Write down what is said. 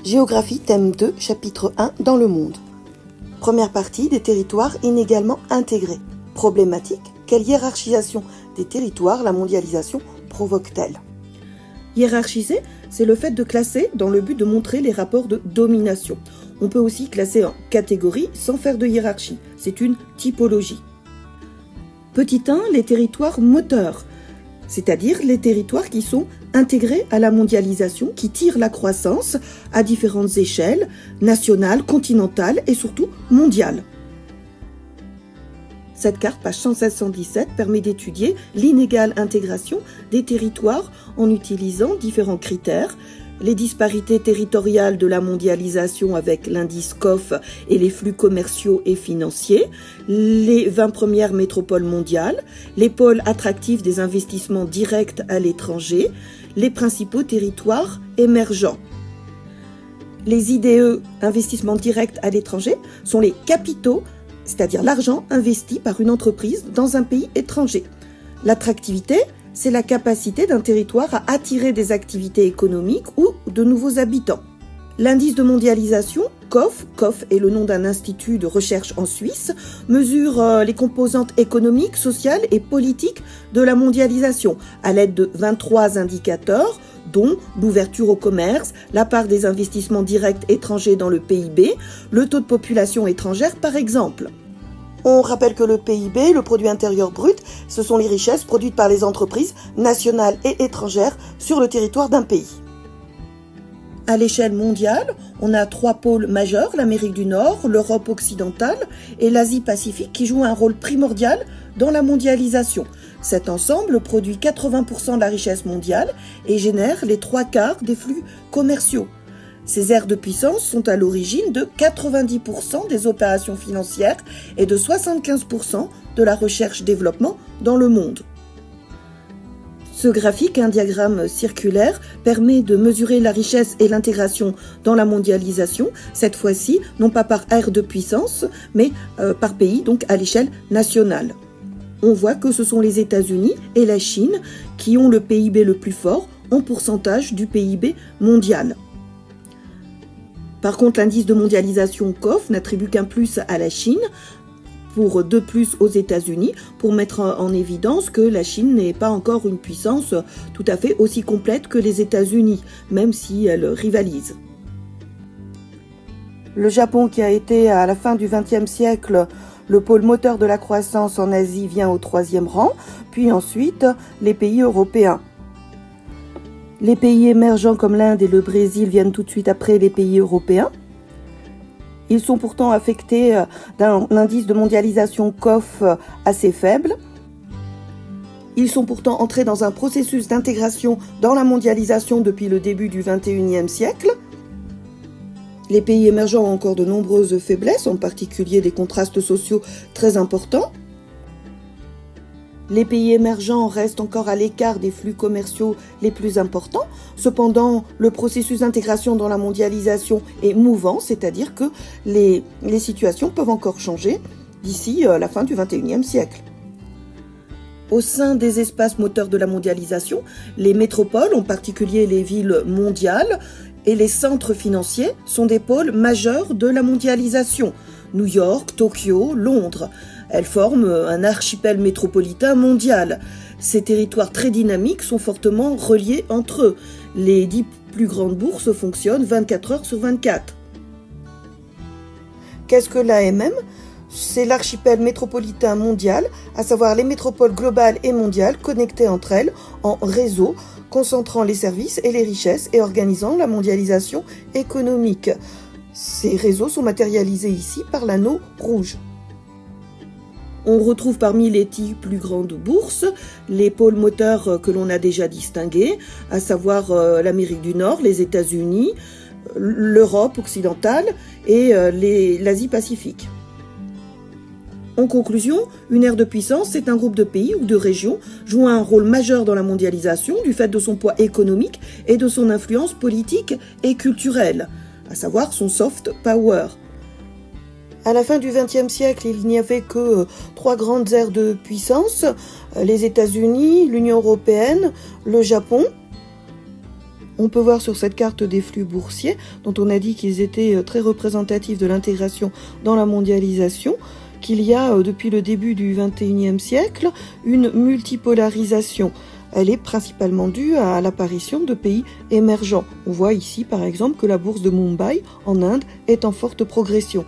Géographie, thème 2, chapitre 1, dans le monde. Première partie, des territoires inégalement intégrés. Problématique, quelle hiérarchisation des territoires la mondialisation provoque-t-elle? Hiérarchiser, c'est le fait de classer dans le but de montrer les rapports de domination. On peut aussi classer en catégories sans faire de hiérarchie. C'est une typologie. Petit 1, les territoires moteurs, c'est-à-dire les territoires qui sont intégrés à la mondialisation, qui tirent la croissance à différentes échelles, nationales, continentales et surtout mondiales. Cette carte, page 116-117, permet d'étudier l'inégale intégration des territoires en utilisant différents critères, les disparités territoriales de la mondialisation avec l'indice COF et les flux commerciaux et financiers, les 20 premières métropoles mondiales, les pôles attractifs des investissements directs à l'étranger, les principaux territoires émergents. Les IDE, investissements directs à l'étranger, sont les capitaux, c'est-à-dire l'argent investi par une entreprise dans un pays étranger. L'attractivité, c'est la capacité d'un territoire à attirer des activités économiques ou de nouveaux habitants. L'indice de mondialisation, COF est le nom d'un institut de recherche en Suisse, mesure les composantes économiques, sociales et politiques de la mondialisation à l'aide de 23 indicateurs, dont l'ouverture au commerce, la part des investissements directs étrangers dans le PIB, le taux de population étrangère par exemple. On rappelle que le PIB, le produit intérieur brut, ce sont les richesses produites par les entreprises nationales et étrangères sur le territoire d'un pays. À l'échelle mondiale, on a 3 pôles majeurs, l'Amérique du Nord, l'Europe occidentale et l'Asie-Pacifique qui jouent un rôle primordial dans la mondialisation. Cet ensemble produit 80% de la richesse mondiale et génère les 3/4 des flux commerciaux. Ces aires de puissance sont à l'origine de 90% des opérations financières et de 75% de la recherche-développement dans le monde. Ce graphique, un diagramme circulaire, permet de mesurer la richesse et l'intégration dans la mondialisation, cette fois-ci non pas par aire de puissance, mais par pays, donc à l'échelle nationale. On voit que ce sont les États-Unis et la Chine qui ont le PIB le plus fort en pourcentage du PIB mondial. Par contre, l'indice de mondialisation COF n'attribue qu'un plus à la Chine, pour 2 plus aux États-Unis, pour mettre en évidence que la Chine n'est pas encore une puissance tout à fait aussi complète que les États-Unis, même si elle rivalise. Le Japon, qui a été à la fin du XXe siècle le pôle moteur de la croissance en Asie, vient au 3e rang, puis ensuite les pays européens. Les pays émergents comme l'Inde et le Brésil viennent tout de suite après les pays européens. Ils sont pourtant affectés d'un indice de mondialisation COF assez faible. Ils sont pourtant entrés dans un processus d'intégration dans la mondialisation depuis le début du XXIe siècle. Les pays émergents ont encore de nombreuses faiblesses, en particulier des contrastes sociaux très importants. Les pays émergents restent encore à l'écart des flux commerciaux les plus importants. Cependant, le processus d'intégration dans la mondialisation est mouvant, c'est-à-dire que les situations peuvent encore changer d'ici la fin du XXIe siècle. Au sein des espaces moteurs de la mondialisation, les métropoles, en particulier les villes mondiales, et les centres financiers sont des pôles majeurs de la mondialisation. New York, Tokyo, Londres. Elles forment un archipel métropolitain mondial. Ces territoires très dynamiques sont fortement reliés entre eux. Les 10 plus grandes bourses fonctionnent 24 heures sur 24. Qu'est-ce que l'AMM ? C'est l'archipel métropolitain mondial, à savoir les métropoles globales et mondiales connectées entre elles en réseau, concentrant les services et les richesses et organisant la mondialisation économique. Ces réseaux sont matérialisés ici par l'anneau rouge. On retrouve parmi les 10 plus grandes bourses les pôles moteurs que l'on a déjà distingués, à savoir l'Amérique du Nord, les États-Unis, l'Europe occidentale et l'Asie-Pacifique. En conclusion, une aire de puissance, c'est un groupe de pays ou de régions jouant un rôle majeur dans la mondialisation du fait de son poids économique et de son influence politique et culturelle, à savoir son soft power. À la fin du XXe siècle, il n'y avait que 3 grandes aires de puissance, les États-Unis, l'Union européenne, le Japon. On peut voir sur cette carte des flux boursiers, dont on a dit qu'ils étaient très représentatifs de l'intégration dans la mondialisation, qu'il y a depuis le début du XXIe siècle une multipolarisation. Elle est principalement due à l'apparition de pays émergents. On voit ici par exemple que la bourse de Mumbai en Inde est en forte progression.